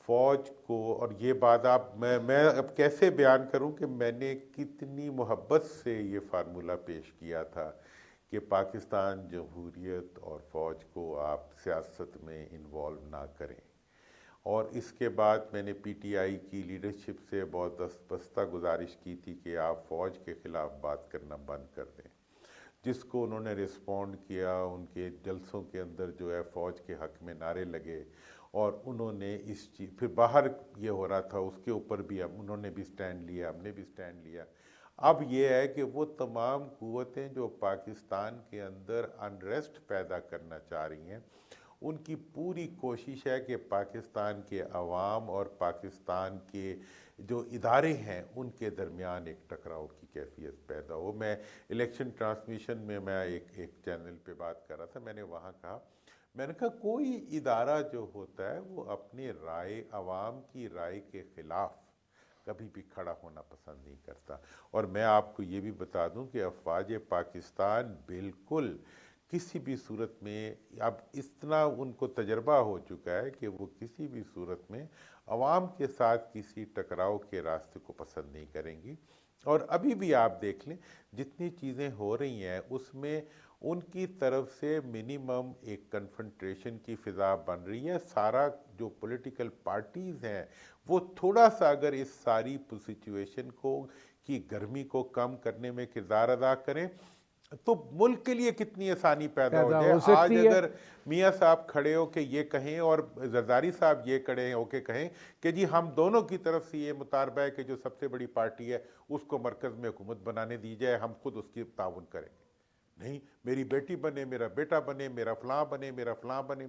فوج کو، اور یہ بات میں اب کیسے بیان کروں کہ میں نے کتنی محبت سے یہ فارمولہ پیش کیا تھا کہ پاکستان جمہوریت اور فوج کو آپ سیاست میں انوالو نہ کریں، اور اس کے بعد میں نے پی ٹی آئی کی لیڈرشپ سے بہت دستبستہ گزارش کی تھی کہ آپ فوج کے خلاف بات کرنا بند کر دیں، جس کو انہوں نے رسپونڈ کیا۔ ان کے جلسوں کے اندر جو ہے فوج کے حق میں نعرے لگے، اور انہوں نے اس چیز، پھر باہر یہ ہو رہا تھا اس کے اوپر بھی انہوں نے بھی سٹینڈ لیا، ہم نے بھی سٹینڈ لیا۔ اب یہ ہے کہ وہ تمام قوتیں جو پاکستان کے اندر انریسٹ پیدا کرنا چاہ رہی ہیں، ان کی پوری کوشش ہے کہ پاکستان کے عوام اور پاکستان کے جو ادارے ہیں ان کے درمیان ایک ٹکراؤ کی کیفیت پیدا ہو۔ میں الیکشن ٹرانسمیشن میں ایک چینل پہ بات کر رہا تھا، میں نے وہاں کہا، میں نے کہا کوئی ادارہ جو ہوتا ہے وہ اپنی رائے، عوام کی رائے کے خلاف کبھی بھی کھڑا ہونا پسند نہیں کرتا۔ اور میں آپ کو یہ بھی بتا دوں کہ افواج پاکستان بالکل کسی بھی صورت میں، اب اتنا ان کو تجربہ ہو چکا ہے کہ وہ کسی بھی صورت میں عوام کے ساتھ کسی ٹکراؤ کے راستے کو پسند نہیں کریں گی۔ اور ابھی بھی آپ دیکھ لیں جتنی چیزیں ہو رہی ہیں اس میں ان کی طرف سے منیمم ایک کنفرنٹریشن کی فضا بن رہی ہے۔ سارا جو پولیٹیکل پارٹیز ہیں وہ تھوڑا سا اگر اس ساری سچویشن کو کی گرمی کو کم کرنے میں کردار ادا کریں تو ملک کے لیے کتنی آسانی پیدا ہو جائے۔ آج اگر میاں صاحب کھڑے ہو کے یہ کہیں اور زرداری صاحب یہ کھڑے ہو کے کہیں کہ جی ہم دونوں کی طرف سے یہ مطالبہ ہے کہ جو سب سے بڑی پارٹی ہے اس کو مرکز میں حکومت بنانے دی جائے، ہم خود اس کی تعاون کریں گے، نہیں میری بیٹی بنے، میرا بیٹا بنے، میرا فلاں بنے، میرا فلاں بنے،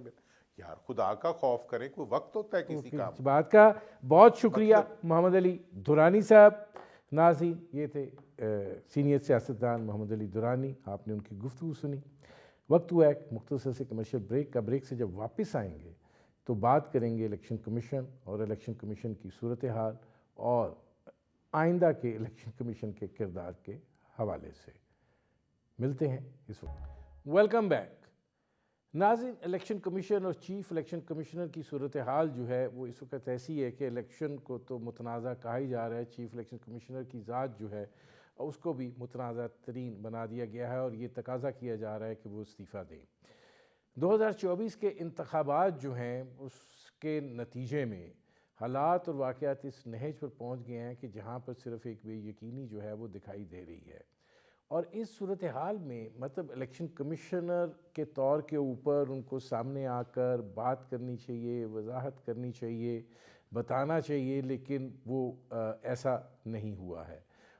یار خدا کا خوف کریں، کوئی وقت ہوتا ہے کسی کام اس بات کا بہت شکریہ محمد علی درانی صاحب۔ ناظرین، یہ تھے سینئر سیاستدان محمد علی درانی، آپ نے ان کی گفتگو سنی۔ وقت ہوا ایک مختصر سے کمرشل بریک کا۔ بریک سے جب واپس آئیں گے تو بات کریں گے الیکشن کمیشن اور الیکشن کمیشن کی صورتحال اور آئندہ کے الیکشن کمیشن کے کردار کے حوالے سے۔ ملتے ہیں اس وقت۔ Welcome back. ناظرین، الیکشن کمیشن اور چیف الیکشن کمشنر کی صورتحال جو ہے وہ اس وقت ایسی ہے کہ الیکشن کو تو متنازع کہا ہی جا رہا ہے، چیف الیکشن کمشنر کی ذات جو ہے اس کو بھی متنازع ترین بنا دیا گیا ہے، اور یہ تقاضا کیا جا رہا ہے کہ وہ استعفیٰ دیں۔ 2024 کے انتخابات جو ہیں اس کے نتیجے میں حالات اور واقعات اس نہج پر پہنچ گئے ہیں کہ جہاں پر صرف ایک بے یقینی جو ہے وہ دکھائی دے رہی ہے، اور اس صورتحال میں مطلب الیکشن کمشنر کے طور کے اوپر ان کو سامنے آ کر بات کرنی چاہیے، وضاحت کرنی چاہیے، بتانا چاہیے، لیکن وہ ایسا نہیں ہوا ہے۔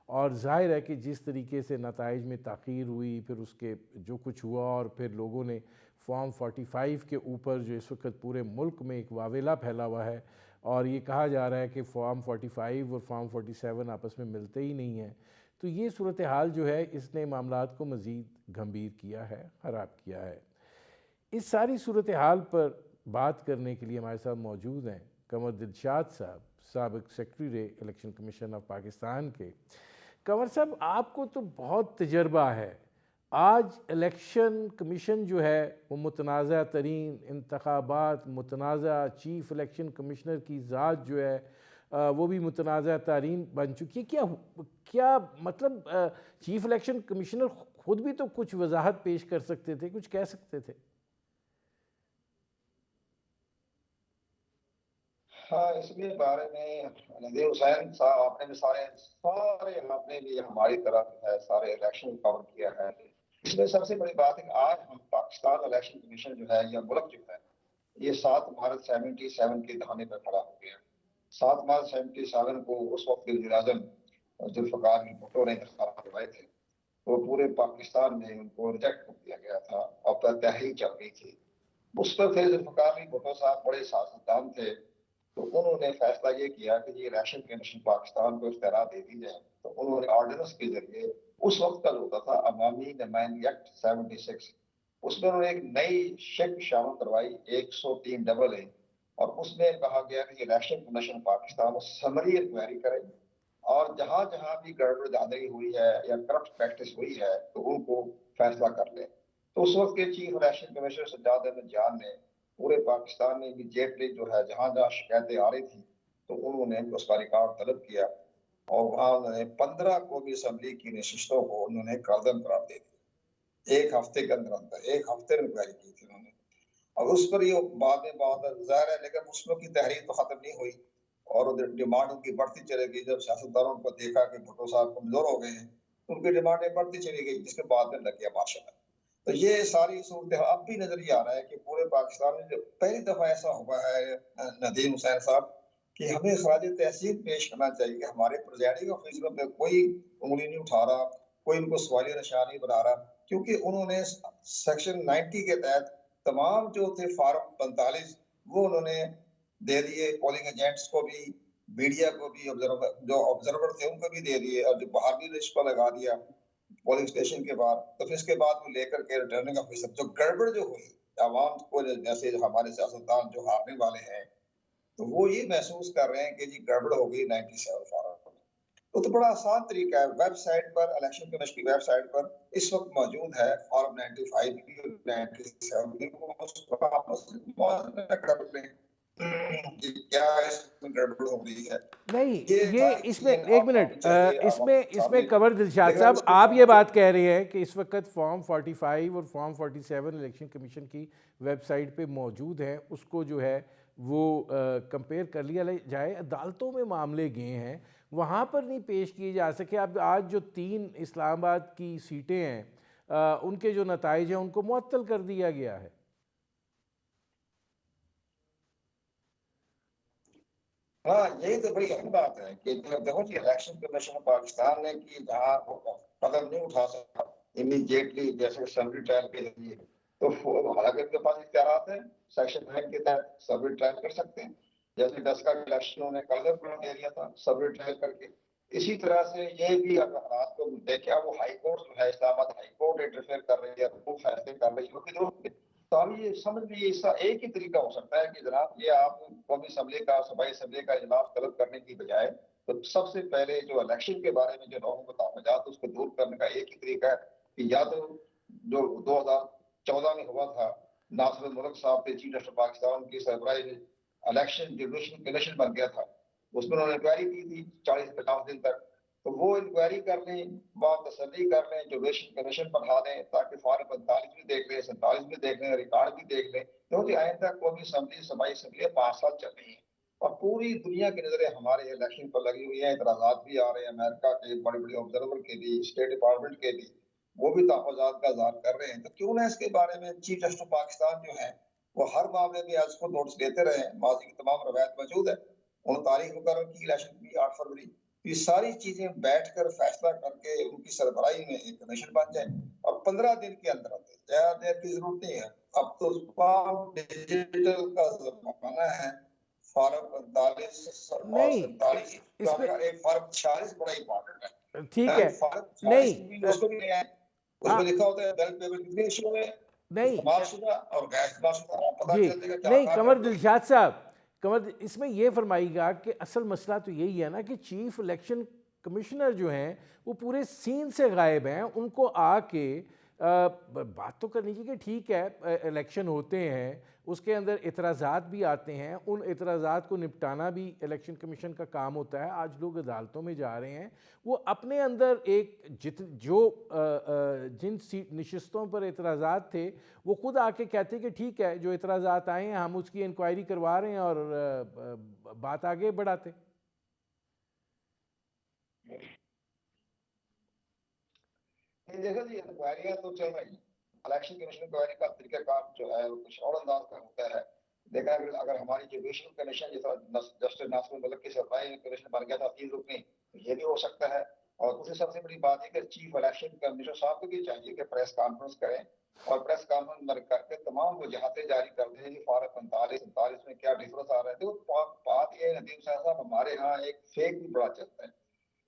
اور ظاہر ہے کہ جس طریقے سے نتائج میں تاخیر ہوئی، پھر اس کے جو کچھ ہوا، اور پھر لوگوں نے فارم 45 کے اوپر جو اس وقت پورے ملک میں ایک واویلا پھیلا ہوا ہے، اور یہ کہا جا رہا ہے کہ فارم 45 اور فارم 47 آپس میں ملتے ہی نہیں ہیں، تو یہ صورتحال جو ہے اس نے معاملات کو مزید گھمبیر کیا ہے، خراب کیا ہے۔ اس ساری صورتحال پر بات کرنے کے لیے ہمارے ساتھ موجود ہیں قمر دلشاد صاحب، سابق سیکرٹری رہے الیکشن کمیشن آف پاکستان کے۔ قمر صاحب، آپ کو تو بہت تجربہ ہے، آج الیکشن کمیشن جو ہے وہ متنازع ترین انتخابات، متنازع چیف الیکشن کمشنر کی ذات جو ہے وہ بھی متنازع ترین بن چکی ہے۔ کیا مطلب چیف الیکشن کمشنر خود بھی تو کچھ وضاحت پیش کر سکتے تھے، کچھ کہہ سکتے تھے؟ ہاں اس کے بارے میں نذیر حسین صاحب آپ نے بھی سارے آپ نے بھی ہماری طرف ہے سارے الیکشن کور کیا ہے. اس میں سب سے بڑی بات ہے کہ آج ہم پاکستان الیکشن کمیشن جو ہے یا ملک جو ہے یہ 7 مارچ 77 کے دہانے پر کھڑا ہو گیا. 7 مارچ 77 کو اس وقت کے وزیر اعظم ذوالفقار بھٹو نے انتخاب کروائے تھے. وہ پورے پاکستان میں ان کو ریجیکٹ کر دیا گیا تھا اور تحریک چل رہی تھی. اس پر پھر ذوالفقار بھٹو صاحب بڑے سیاستدان تھے تو انہوں نے فیصلہ یہ کیا کہ یہ الیکشن کمیشن پاکستان کو اختیار دے دی جائے. تو انہوں نے آرڈیننس کے ذریعے اس وقت کا جو ہوتا تھا عوامی نمائندگی ایکٹ 76 اس میں انہوں نے ایک نئی شکل شامل کروائی 103 اور اس میں کہا گیا کہ الیکشن کمیشن پاکستان سمری انکوائری کرے اور جہاں جہاں بھی گڑبڑ دھاندلی ہوئی ہے یا کرپٹ پریکٹس ہوئی ہے تو ان کو فیصلہ کر لے. تو اس وقت کے chief election commissioner Sajjad Ahmad Jan نے پورے پاکستان میں امیڈیٹلی جو ہے جہاں جہاں شکایتیں آ رہی تھیں تو انہوں نے اس کا ریکارڈ طلب کیا اور وہاں انہوں نے 15 قومی اسمبلی کی نشستوں کو انہوں نے کالعدم قرار دے دی. 1 ہفتے کے اندر 1 ہفتے میں انکوائری کی تھی انہوں نے. اور اس پر یہ بعد میں بہت ظاہر ہے لیکن مسلموں کی تحریک تو ختم نہیں ہوئی اور ڈیمانڈ ان کی بڑھتی چلے گئی. جب سیاستدانوں کو دیکھا کہ بھٹو صاحب کمزور ہو گئے ہیں ان کی ڈیمانڈیں بڑھتی چلی گئی جس کے بعد میں لگ گیا مارشل. تو یہ ساری صورت اب بھی نظر یہ آ رہا ہے کہ پورے پاکستان میں جو پہلی دفعہ ایسا ہوا ہے ندیم حسین صاحب کہ ہمیں خراج تحسین پیش کرنا چاہیے کہ ہمارے پریزائڈنگ آفیسروں پہ کوئی انگلی نہیں اٹھا رہا, کوئی ان کو سوالیہ نشان نہیں بنا رہا, کیونکہ انہوں نے سیکشن 90 کے تحت تمام جو تھے فارم 45 وہ انہوں نے دے دیے پولنگ ایجنٹس کو بھی, میڈیا کو بھی, جو آبزرور تھے ان کو بھی دے دیے اور جو باہر بھی لسٹ پر لگا دیا پولنگ اسٹیشن کے بعد. تو پھر اس کے بعد وہ لے کر کے ریٹرننگ آفیسر جو گڑبڑ جو ہوئی عوام کو جیسے ہمارے سیاستدان جو ہارنے والے ہیں تو وہ یہ محسوس کر رہے ہیں کہ جی گڑبڑ ہو گئی 97 فارم. تو بڑا آسان طریقہ ہے, ویب سائٹ پر الیکشن کمیشن کی ویب سائٹ پر اس وقت موجود ہے فارم 95 بھی 97 بھی, اس کو آپ کر لیں کیا اس میں گڑبڑ ہو رہی ہے. نہیں یہ یہ ساری اس میں چیزیں ایک آپ کو منٹ چاہیے اس میں قمر دلشاد لیکن صاحب اس کے آپ یہ بعد بات کہہ رہے ہیں کہ اس وقت فارم 45 اور فارم 47 الیکشن کمیشن کی ویب سائٹ پہ موجود ہیں, اس کو جو ہے وہ کمپیئر کر لیا جائے. عدالتوں میں معاملے گئے ہیں, وہاں پر نہیں پیش کیے جا سکے. اب آج جو 3 اسلام آباد کی سیٹیں ہیں ان کے جو نتائج ہیں ان کو معطل کر دیا گیا ہے. ہاں یہی تو بڑی اہم بات ہے کہ دیکھو جی الیکشن کمیشن پاکستان نے کی جہاں قدم نہیں اٹھا سکا امیڈیٹلی جیسے اسمبلی ٹرائل کے ذریعے, تو حالانکہ ان کے پاس اختیارات ہیں سیکشن 9 کے تحت اسمبلی ٹرائل کر سکتے ہیں. جیسے 10 کا الیکشنوں نے قدم قرار دے دیا تھا اسمبلی ٹرائل کر کے, اسی طرح سے یہ بھی اگر حالات کو دیکھا وہ ہائی کورٹ جو ہے اسلام آباد ہائی کورٹ انٹرفیئر کر رہی ہے, وہ فیصلے کر رہی ہے. تو اب یہ سمجھ لیجیے اس کا ایک ہی طریقہ ہو سکتا ہے کہ جناب یہ آپ قومی اسمبلی کا صوبائی اسمبلی کا اجلاس طلب کرنے کی بجائے تو سب سے پہلے جو الیکشن کے بارے میں جو لوگوں کو تحفظات اس کو دور کرنے کا ایک ہی طریقہ ہے کہ یا تو جو 2014 میں ہوا تھا ناصر الملک صاحب تھے چیف جسٹس پاکستان کی سربراہی میں الیکشن جوڈیشل کمیشن بن گیا تھا, اس میں انہوں نے انکوائری کی تھی 40 سے 50 دن تک, تو وہ انکوائری کر لیں, بات تسلی کر لیں, جوڈیشل کمیشن بنا دیں تاکہ فارم 45 بھی دیکھ لیں, 47 بھی دیکھ لیں, ریکارڈ بھی دیکھ لیں, کیونکہ آئندہ قومی اسمبلی صوبائی اسمبلی 5 سال چل رہی ہیں اور پوری دنیا کی نظریں ہمارے الیکشن پر لگی ہوئی ہیں. اعتراضات بھی آ رہے ہیں امریکہ کے بڑے بڑے آبزرور کے بھی, اسٹیٹ ڈپارٹمنٹ کے بھی, وہ بھی تحفظات کا اظہار کر رہے ہیں. تو کیوں نہ اس کے بارے میں چیف جسٹس پاکستان جو ہیں وہ ہر معاملے میں آج کو نوٹس دیتے رہے. ماضی کی تمام روایت موجود ہے, انہوں تاریخ مقرر کی الیکشن کی 8 فروری. یہ ساری چیزیں بیٹھ کر فیصلہ کر کے ان کی سربراہی میں ایک کمیشن بن جائے اور 15 دن کے اندر زیادہ دیر کی ضرورت نہیں ہے. اب تو ڈیجیٹل کا زمانہ ہے. فارم 45 اور نہیں 47 اس میں ایک فارم 46 بڑا امپورٹنٹ ہے. ٹھیک ہے, فارم 46 نہیں اس کو بھی نہیں ہے, اس میں لکھا ہوتا ہے بیلٹ پیپر کتنے ایشو میں نہیں استعمال شدہ اور غیر استعمال شدہ, پتہ جی چل جائے گا کیا نہیں کہاں قمر گڑبڑ ہوئی. دلشاد صاحب, اس میں یہ فرمائی گا کہ اصل مسئلہ تو یہی ہے نا کہ چیف الیکشن کمشنر جو ہیں وہ پورے سین سے غائب ہیں. ان کو آ کے بات تو کر لیجیے کہ ٹھیک ہے الیکشن ہوتے ہیں، اس کے اندر اعتراضات بھی آتے ہیں، ان اعتراضات کو نپٹانا بھی الیکشن کمیشن کا کام ہوتا ہے۔ آج لوگ عدالتوں میں جا رہے ہیں، وہ اپنے اندر ایک جن نشستوں پر اعتراضات تھے وہ خود آ کے کہتے کہ ٹھیک ہے جو اعتراضات آئے ہیں ہم اس کی انکوائری کروا رہے ہیں اور بات آگے بڑھاتے۔ دیکھا جی انکوائریاں تو چل رہی ہیں، الیکشن کمیشن انکوائری کا طریقہ کار جو ہے وہ کچھ اور انداز کا ہوتا ہے۔ دیکھا اگر ہماری جوڈیشل کمیشن جیسا جسٹس ناصر الملک کی سربراہی کمیشن بن گیا تھا 3 رکنی، یہ بھی ہو سکتا ہے۔ اور دوسری سب سے بڑی بات ہے کہ چیف الیکشن کمیشنر صاحب کو بھی چاہیے کہ پریس کانفرنس کریں اور پریس کانفرنس کر کے تمام وجوہاتیں جاری کر دیں کہ فارق 45 میں کیا ڈفرنس آ رہا ہے۔ تو بات یہ ہے ندیم صاحب ہمارے ہاں ایک فیک بھی بڑا چلتا ہے،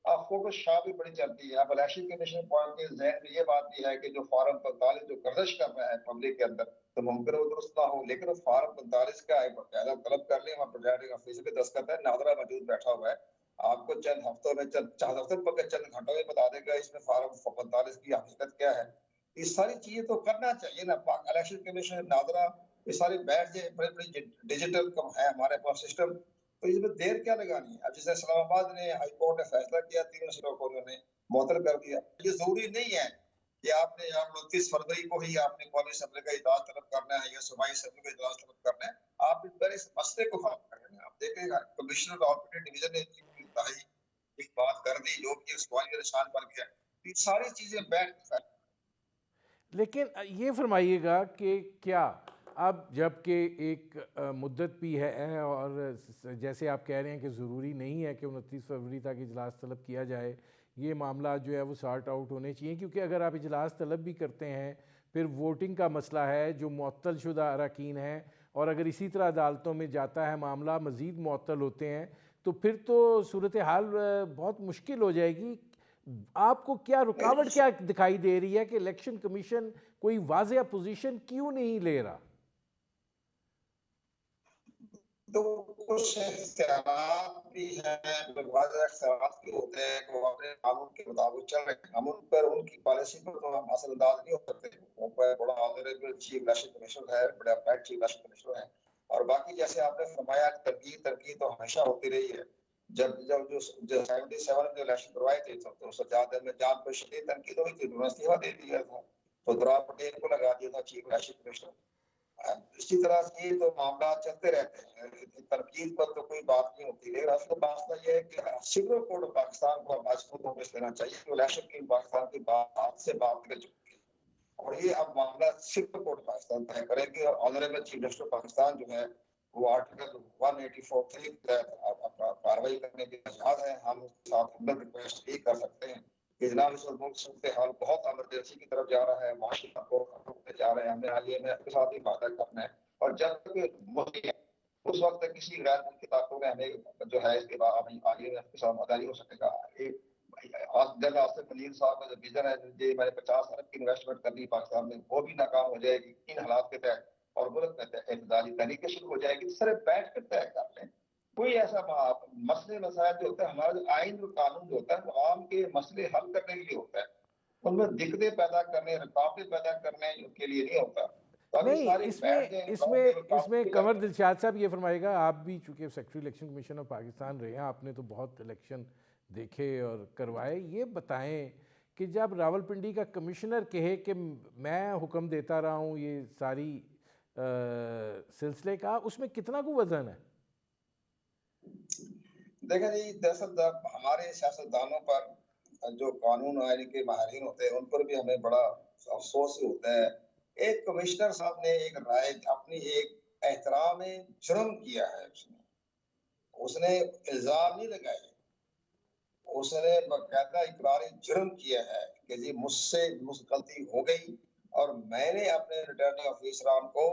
اب فوکس شاہ بھی بڑی چلتی ہے۔ اب الیکشن کمیشن پوائنٹ کے ذہن میں یہ بات بھی ہے کہ جو فارم 45 جو گردش کر رہا ہے پبلک کے اندر تو ممکن وہ درست نہ ہو، لیکن وہ فارم 45 کا ایک باقاعدہ طلب کر لیں، وہاں پریزائڈنگ آفیسر پہ دستخط ہے، ناظرہ موجود بیٹھا ہوا ہے، آپ کو چند ہفتوں میں چند ہفتوں میں چند گھنٹوں میں بتا دے گا اس میں فارم 45 کی حقیقت کیا ہے۔ یہ ساری چیزیں تو کرنا چاہیے نا، الیکشن کمیشن ناظرہ یہ ساری بیٹھ جائے، بڑے بڑے ڈیجیٹل ہے ہمارے پاس سسٹم، تو اس میں دیر کیا لگانی ہے۔ اب جیسے اسلام آباد نے ہائی کورٹ نے فیصلہ کیا، 3 سروں کو انہوں نے معطل کر دیا۔ یہ ضروری نہیں ہے کہ آپ نے 29 فروری کو ہی آپ نے قومی اسمبلی کا اجلاس طلب کرنا ہے یا صوبائی اسمبلی کا اجلاس طلب کرنا ہے، آپ اس پر اس مسئلے کو حل کریں۔ آپ دیکھیں گا کمشنر آپریٹو ڈویژن نے ایک بات کر دی جو کہ سوال کا نشان بن گیا۔ یہ ساری چیزیں بیٹھ، لیکن یہ فرمائیے گا کہ کیا اب جب کہ ایک مدت بھی ہے اور جیسے آپ کہہ رہے ہیں کہ ضروری نہیں ہے کہ 29 فروری تک اجلاس طلب کیا جائے، یہ معاملات جو ہے وہ سارٹ آؤٹ ہونے چاہیے، کیونکہ اگر آپ اجلاس طلب بھی کرتے ہیں پھر ووٹنگ کا مسئلہ ہے جو معطل شدہ اراکین ہیں، اور اگر اسی طرح عدالتوں میں جاتا ہے معاملہ مزید معطل ہوتے ہیں تو پھر تو صورتحال بہت مشکل ہو جائے گی۔ آپ کو کیا رکاوٹ کیا دکھائی دے رہی ہے کہ الیکشن کمیشن کوئی واضح پوزیشن کیوں نہیں لے رہا؟ تو کچھ اختیارات بھی ہیں، بعض اختیارات کے ہوتے ہیں کہ وہ اپنے قانون کے مطابق چل رہے ہیں، ہم ان پر ان کی پالیسی پر تو ہم اثر انداز نہیں ہو سکتے۔ ان پر بڑا آنریبل چیف الیکشن کمیشنر ہے، بڑا پیڈ چیف الیکشن کمیشنر ہے، اور باقی جیسے آپ نے فرمایا ترقی تو ہمیشہ ہوتی رہی ہے۔ جب جو 77 میں جو الیکشن کروائے تھے تو سجاد میں جان پر شدید تنقید ہوئی تھی، انہوں نے استعفیٰ دے دیا تھا، تو درا پٹیل کو لگا دیا تھا چیف الیکشن کمیشنر۔ اسی طرح سے تو معاملات چلتے رہتے ہیں، تنقید پر تو کوئی بات نہیں ہوتی، لیکن اصل مسئلہ یہ ہے کہ سپریم کورٹ آف پاکستان کو مضبوط نوٹس لینا چاہیے کہ الیکشن کی پاکستان کی بات سے بات نکل چکی ہے، اور یہ اب معاملہ سپریم کورٹ پاکستان طے کرے گی، اور آنریبل چیف جسٹس پاکستان جو ہے وہ آرٹیکل 184 کے تحت کارروائی کرنے کے آزاد ہے۔ ہم اس کے ساتھ ہمدرد ریکویسٹ بھی کر سکتے ہیں کہ جناب اس ملک صورتحال بہت ایمرجنسی کی طرف جا رہا ہے، معاشی ہوتے جا رہے ہیں، ہمیں آئیے میں کے ساتھ ہی وعدہ کرنا ہے، اور جب تک ملک اس وقت تک کسی غیر ملکی طاقتوں میں ہمیں جو ہے اس کے بعد آگے کے ساتھ وعدہ نہیں ہو سکے گا۔ جنرل آصف منیر صاحب کا جو ویژن ہے جی میں نے 50 ارب کی انویسٹمنٹ کر دی پاکستان میں، وہ بھی ناکام ہو جائے گی ان حالات کے تحت، اور ملک میں اعتدالی تحریکیں شروع ہو جائے گی۔ سر بیٹھ کر طے کر لیں کوئی ایسا مسئلے مسائل جو ہوتا ہے، ہمارا جو آئین اور قانون جو ہوتا ہے وہ عوام کے مسئلے حل کرنے کے لیے ہوتا ہے، ان میں دقتیں پیدا کرنے، رکاوٹیں پیدا کرنے کے لیے نہیں ہوتا۔ نہیں، اس میں قمر دلشاد صاحب یہ فرمائے گا، آپ بھی چونکہ secretary election commission of Pakistan رہے ہیں، آپ نے تو بہت الیکشن دیکھے اور کروائے، یہ بتائیں کہ جب راولپنڈی کا کمشنر کہے کہ میں حکم دیتا رہا ہوں یہ ساری سلسلے کا، اس میں کتنا کو وزن ہے؟ دیکھیں جی دراصل ہمارے سیاستدانوں پر جو قانون آئین کے ماہرین ہوتے ہیں ان پر بھی ہمیں بڑا افسوس ہوتا ہے۔ ایک کمشنر صاحب نے ایک رائے اپنی ایک احترام جرم کیا ہے، اس نے الزام نہیں لگائے، اس نے باقاعدہ اقرار جرم کیا ہے کہ جی مجھ سے غلطی ہو گئی اور میں نے اپنے ریٹرننگ آفیسران کو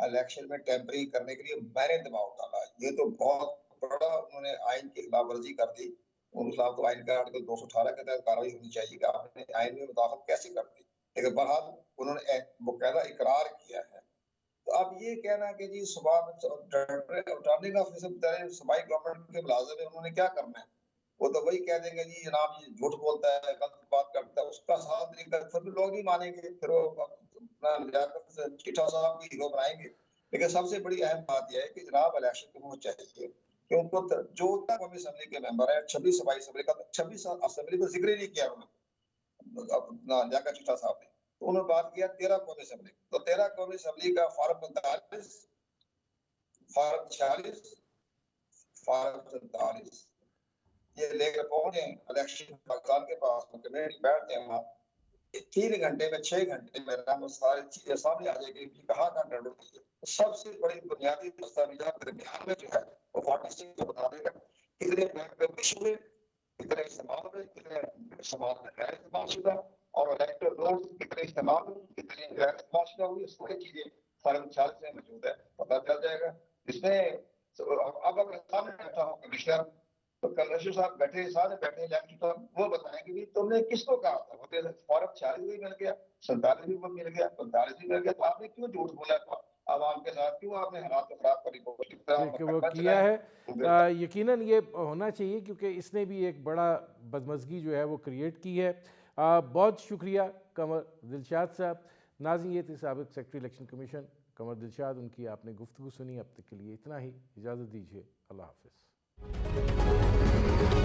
الیکشن میں ٹیمپرنگ کرنے کے لیے میں نے دباؤ ڈالا۔ یہ تو بہت بڑا انہوں نے آئین کی خلاف ورزی کر دی، ان خلاف تو آئین کا آرٹیکل 218 کے تحت کارروائی ہونی چاہیے کہ آپ نے آئین میں مداخلت کیسے کر دی، لیکن بہرحال انہوں نے باقاعدہ اقرار کیا ہے۔ تو اب یہ کہنا کہ جی صوبائی گورنمنٹ کے ملازم ہیں، انہوں نے کیا کرنا ہے؟ وہ تو وہی کہہ دیں گے جی جناب یہ جھوٹ بولتا ہے، غلط بات کرتا ہے، اس کا صاف طریقہ پھر بھی لوگ نہیں مانیں گے، پھر وہ اپنا لیاقت سے چٹھا صاحب کی ہیرو بنائیں گے۔ لیکن سب سے بڑی اہم بات یہ ہے کہ جناب الیکشن کو وہ چاہیے کہ ان کو جو قومی اسمبلی کے ممبر ہیں 26 صوبائی اسمبلی کا 26 اسمبلی کو ذکر ہی نہیں کیا انہوں نے لیاقت چٹھا صاحب نے، تو انہوں نے بات کیا 13 قومی اسمبلی، تو 13 قومی اسمبلی کا فارم 45 فارم 46 فارم 47 یہ لے کر پہنچے الیکشن پاکستان کے پاس، کمیٹی بیٹھتے ہیں وہاں 3 گھنٹے میں 6 گھنٹے میں وہ ساری چیزیں سامنے آ جائے گی کہ کہاں کا ڈر سب سے بڑی بنیادی دستاویزات درمیان میں جو ہے وہ 46 کو بتا دے گا کتنے بینک میں مشہور ہوئے، کتنے استعمال ہوئے، کتنے استعمال میں غیر استعمال شدہ، اور الیکٹر رول کتنے استعمال ہوئے، کتنے غیر استعمال شدہ ہوئی، ساری چیزیں فارم 46 میں موجود ہے، پتہ چل جائے گا۔ اس میں اب اگر سامنے بیٹھا ہو کمشنر تو کمشنر صاحب بیٹھے سارے بیٹھے الیکٹر صاحب وہ بتائیں کہ بھی تم نے کس کو کہا تھا، وہ فارم 46 بھی مل گیا، 47 بھی مل گیا، 45 بھی مل گیا، تو آپ نے کیوں جھوٹ بولا تھا عوام کے ساتھ، کیوں آپ نے حالات کو خراب کری کہ وہ کیا ہے؟ یقیناً یہ ہونا چاہیے کیونکہ اس نے بھی ایک بڑا بدمزگی جو ہے وہ کریٹ کی ہے۔ بہت شکریہ قمر دلشاد صاحب۔ ناظرین یہ تھے سابق secretary election commission Qamar Dilshad, ان کی آپ نے گفتگو سنی۔ اب تک کے لیے اتنا ہی، اجازت دیجیے، اللہ حافظ۔